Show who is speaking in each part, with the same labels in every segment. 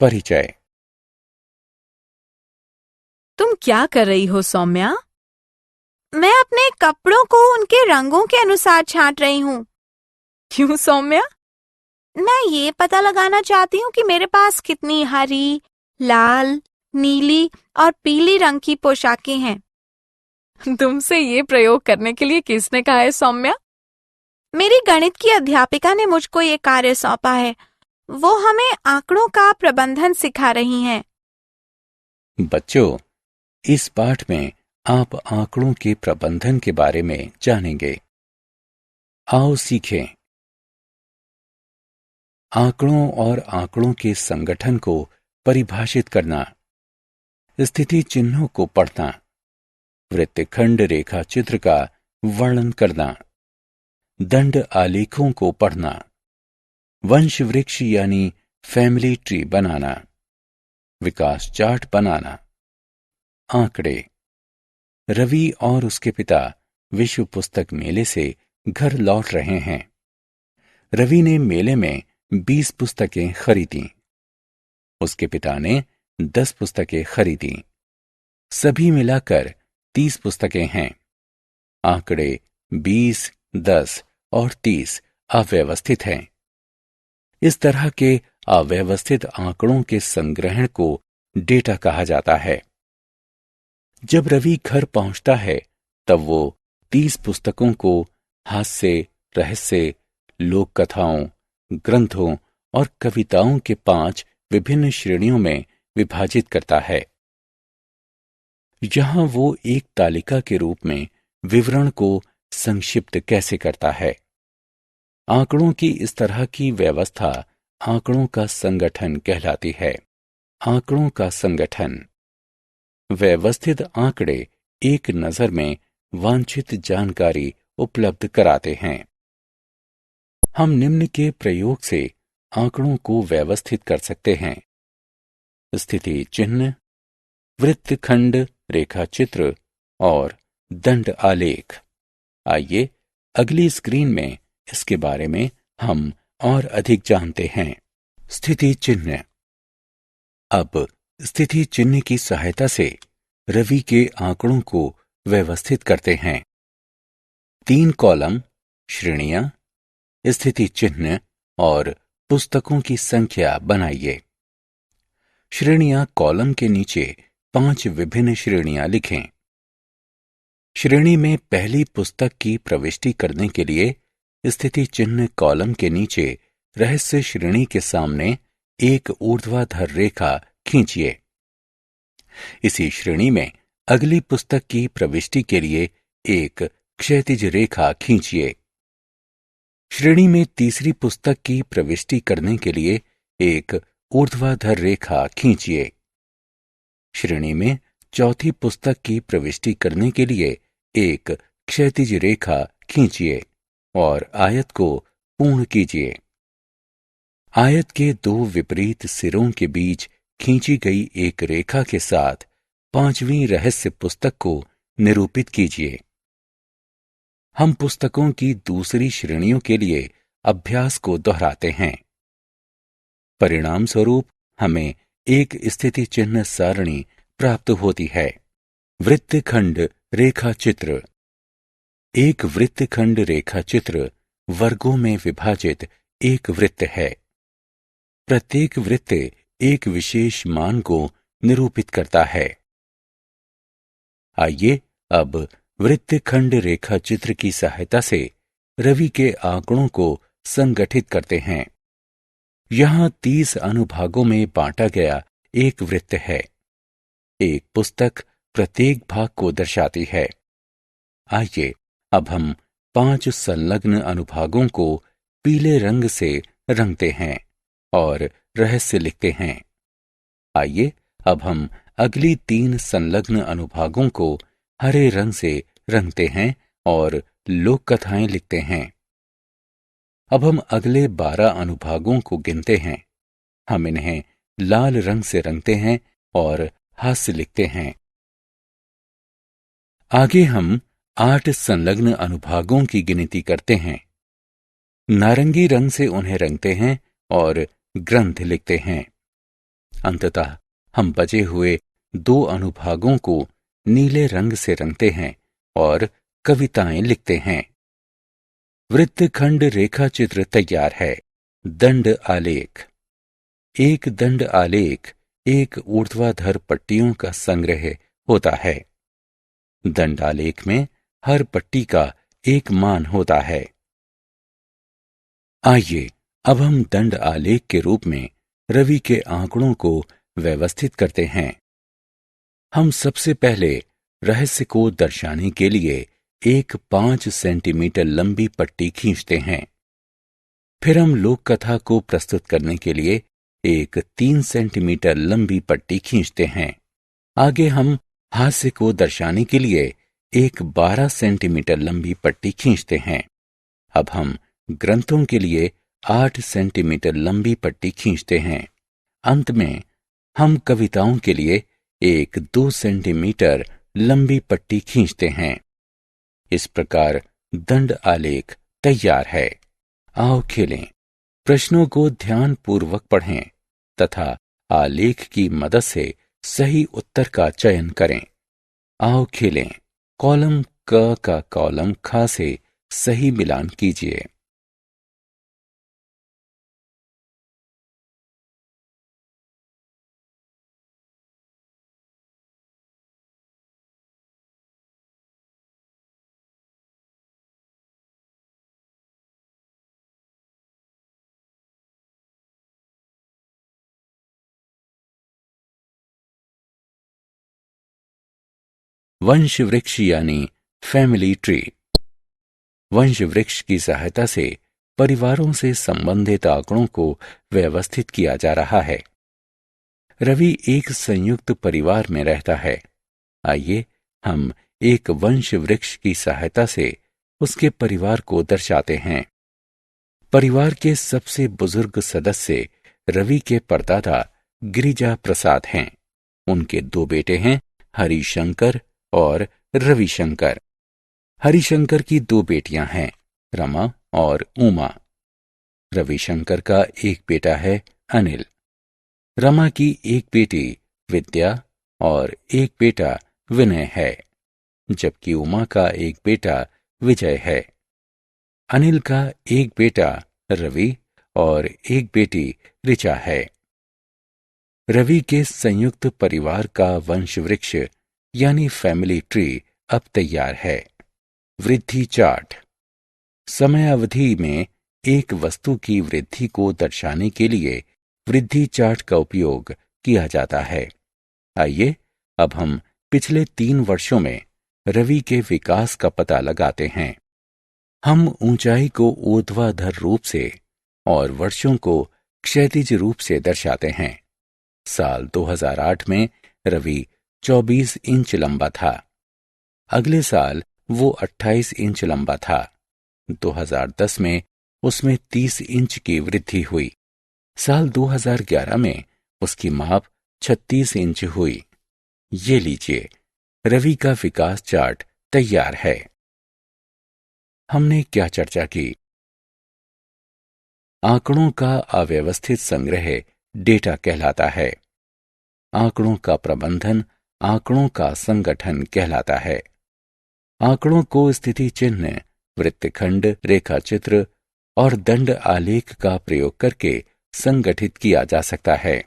Speaker 1: परिचय।
Speaker 2: तुम क्या कर रही हो सौम्या? मैं अपने कपड़ों को उनके रंगों के अनुसार छांट रही हूँ। क्यों सौम्या? मैं ये पता लगाना चाहती हूँ कि मेरे पास कितनी हरी, लाल, नीली और पीली रंग की पोशाकें हैं। तुमसे ये प्रयोग करने के लिए किसने कहा है सौम्या? मेरी गणित की अध्यापिका ने मुझको ये कार्य सौंपा है। वो हमें आंकड़ों का प्रबंधन सिखा रही हैं।
Speaker 1: बच्चों, इस पाठ में आप आंकड़ों के प्रबंधन के बारे में जानेंगे। आओ सीखें। आंकड़ों और आंकड़ों के संगठन को परिभाषित करना, स्थिति चिन्हों को पढ़ना, वृत्तखंड रेखा चित्र का वर्णन करना, दंड आलेखों को पढ़ना, वंश वृक्ष यानी फैमिली ट्री बनाना, विकास चार्ट बनाना। आंकड़े। रवि और उसके पिता विश्व पुस्तक मेले से घर लौट रहे हैं। रवि ने मेले में 20 पुस्तकें खरीदी। उसके पिता ने 10 पुस्तकें खरीदी। सभी मिलाकर 30 पुस्तकें हैं। आंकड़े 20, 10 और 30 अव्यवस्थित हैं। इस तरह के अव्यवस्थित आंकड़ों के संग्रहण को डेटा कहा जाता है। जब रवि घर पहुंचता है तब वो 30 पुस्तकों को हास्य, रहस्य, लोक कथाओं, ग्रंथों और कविताओं के 5 विभिन्न श्रेणियों में विभाजित करता है। यहां वो एक तालिका के रूप में विवरण को संक्षिप्त कैसे करता है। आंकड़ों की इस तरह की व्यवस्था आंकड़ों का संगठन कहलाती है। आंकड़ों का संगठन। व्यवस्थित आंकड़े एक नजर में वांछित जानकारी उपलब्ध कराते हैं। हम निम्न के प्रयोग से आंकड़ों को व्यवस्थित कर सकते हैं। स्थिति चिन्ह, वृत्तखंड रेखा चित्र और दंड आलेख। आइए अगली स्क्रीन में इसके बारे में हम और अधिक जानते हैं। स्थिति चिन्ह। अब स्थिति चिन्ह की सहायता से रवि के आंकड़ों को व्यवस्थित करते हैं। 3 कॉलम, श्रेणियां, स्थिति चिन्ह और पुस्तकों की संख्या बनाइए। श्रेणियां कॉलम के नीचे 5 विभिन्न श्रेणियां लिखें। श्रेणी में पहली पुस्तक की प्रविष्टि करने के लिए स्थिति चिन्ह कॉलम के नीचे रहस्य श्रेणी के सामने एक ऊर्ध्वाधर रेखा खींचिए। इसी श्रेणी में अगली पुस्तक की प्रविष्टि के लिए एक क्षैतिज रेखा खींचिए। श्रेणी में तीसरी पुस्तक की प्रविष्टि करने के लिए एक ऊर्ध्वाधर रेखा खींचिए। श्रेणी में चौथी पुस्तक की प्रविष्टि करने के लिए एक क्षैतिज रेखा खींचिए और आयत को पूर्ण कीजिए। आयत के 2 विपरीत सिरों के बीच खींची गई एक रेखा के साथ 5वीं रहस्य पुस्तक को निरूपित कीजिए। हम पुस्तकों की दूसरी श्रेणियों के लिए अभ्यास को दोहराते हैं। परिणाम स्वरूप हमें एक स्थिति चिन्ह सारणी प्राप्त होती है। वृत्तखंड रेखा चित्र। एक वृत्तखंड रेखा चित्र वर्गों में विभाजित एक वृत्त है। प्रत्येक वृत्त एक विशेष मान को निरूपित करता है। आइए अब वृत्तखंड रेखा चित्र की सहायता से रवि के आंकड़ों को संगठित करते हैं। यहां 30 अनुभागों में बांटा गया एक वृत्त है। एक पुस्तक प्रत्येक भाग को दर्शाती है। आइए अब हम 5 संलग्न अनुभागों को पीले रंग से रंगते हैं और रहस्य लिखते हैं। आइए अब हम अगली 3 संलग्न अनुभागों को हरे रंग से रंगते हैं और लोक कथाएं लिखते हैं। अब हम अगले 12 अनुभागों को गिनते हैं। हम इन्हें लाल रंग से रंगते हैं और हास्य लिखते हैं। आगे हम 8 संलग्न अनुभागों की गिनती करते हैं। नारंगी रंग से उन्हें रंगते हैं और ग्रंथ लिखते हैं। अंततः हम बचे हुए 2 अनुभागों को नीले रंग से रंगते हैं और कविताएं लिखते हैं। वृत्तखंड रेखा चित्र तैयार है। दंड आलेख। एक दंड आलेख एक ऊर्ध्वाधर पट्टियों का संग्रह होता है। दंड आलेख में हर पट्टी का एक मान होता है। आइए अब हम दंड आलेख के रूप में रवि के आंकड़ों को व्यवस्थित करते हैं। हम सबसे पहले रहस्य को दर्शाने के लिए एक 5 सेंटीमीटर लंबी पट्टी खींचते हैं। फिर हम लोक कथा को प्रस्तुत करने के लिए एक 3 सेंटीमीटर लंबी पट्टी खींचते हैं। आगे हम हास्य को दर्शाने के लिए एक 12 सेंटीमीटर लंबी पट्टी खींचते हैं। अब हम ग्रंथों के लिए 8 सेंटीमीटर लंबी पट्टी खींचते हैं। अंत में हम कविताओं के लिए एक 2 सेंटीमीटर लंबी पट्टी खींचते हैं। इस प्रकार दंड आलेख तैयार है। आओ खेलें। प्रश्नों को ध्यानपूर्वक पढ़ें तथा आलेख की मदद से सही उत्तर का चयन करें। आओ खेलें। कॉलम क का कॉलम ख से सही मिलान कीजिए। वंश वृक्ष यानी फैमिली ट्री। वंश वृक्ष की सहायता से परिवारों से संबंधित आंकड़ों को व्यवस्थित किया जा रहा है। रवि एक संयुक्त परिवार में रहता है। आइए हम एक वंश वृक्ष की सहायता से उसके परिवार को दर्शाते हैं। परिवार के सबसे बुजुर्ग सदस्य रवि के परदादा गिरिजा प्रसाद हैं। उनके 2 बेटे हैं, हरिशंकर और रविशंकर। हरिशंकर की 2 बेटियां हैं, रमा और उमा। रविशंकर का एक बेटा है, अनिल। रमा की एक बेटी विद्या और एक बेटा विनय है, जबकि उमा का एक बेटा विजय है। अनिल का एक बेटा रवि और एक बेटी ऋचा है। रवि के संयुक्त परिवार का वंश वृक्ष यानी फैमिली ट्री अब तैयार है। वृद्धि चार्ट। समय अवधि में एक वस्तु की वृद्धि को दर्शाने के लिए वृद्धि चार्ट का उपयोग किया जाता है। आइए अब हम पिछले 3 वर्षों में रवि के विकास का पता लगाते हैं। हम ऊंचाई को ऊर्ध्वाधर रूप से और वर्षों को क्षैतिज रूप से दर्शाते हैं। साल 2008 में रवि 24 इंच लंबा था। अगले साल वो 28 इंच लंबा था। 2010 में उसमें 30 इंच की वृद्धि हुई। साल 2011 में उसकी माप 36 इंच हुई। ये लीजिए, रवि का विकास चार्ट तैयार है। हमने क्या चर्चा की? आंकड़ों का अव्यवस्थित संग्रह डेटा कहलाता है। आंकड़ों का प्रबंधन आंकड़ों का संगठन कहलाता है। आंकड़ों को स्थिति चिन्ह, वृत्तखंड, रेखाचित्र और दंड आलेख का प्रयोग करके संगठित किया जा सकता है।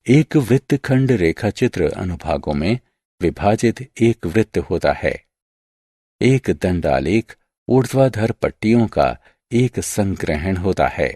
Speaker 1: एक वृत्तखंड रेखाचित्र अनुभागों में विभाजित एक वृत्त होता है। एक दंड आलेख ऊर्ध्वाधर पट्टियों का एक संग्रहण होता है।